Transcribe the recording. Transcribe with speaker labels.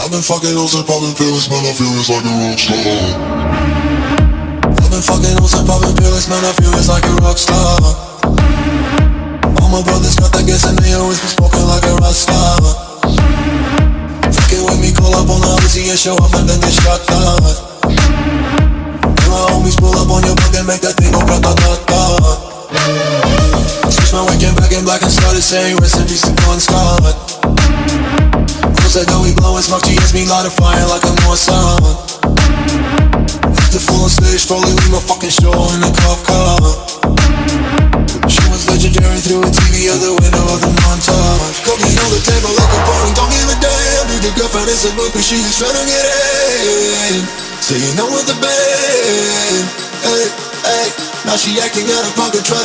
Speaker 1: I've been fucking hoes and popping pills, man, I feel it's like a rock star. I've been fucking hoes and popping pills, man, I feel it's like a rock star. All my brothers got that gas and they always been smoking like a rock star. Fucking with me, call up on the Uzi and show up and then get shot down. And my homies pull up on your block and make that thing go grata-ta-ta. Switch my weekend back in black and started saying rest in peace to Bon Scott. Close that door, we blowin' smoke, she hits me light a fire like a Mossad. After full on stage, probably leave my fucking show in a cop car. She was legendary through a TV out the window of the montage. Cooking on the table like a party, don't give a damn. Dude, your girlfriend is a groupie, she is tryna get in. Saying I'm with the band, hey, hey. Now she acting out of pocket, trying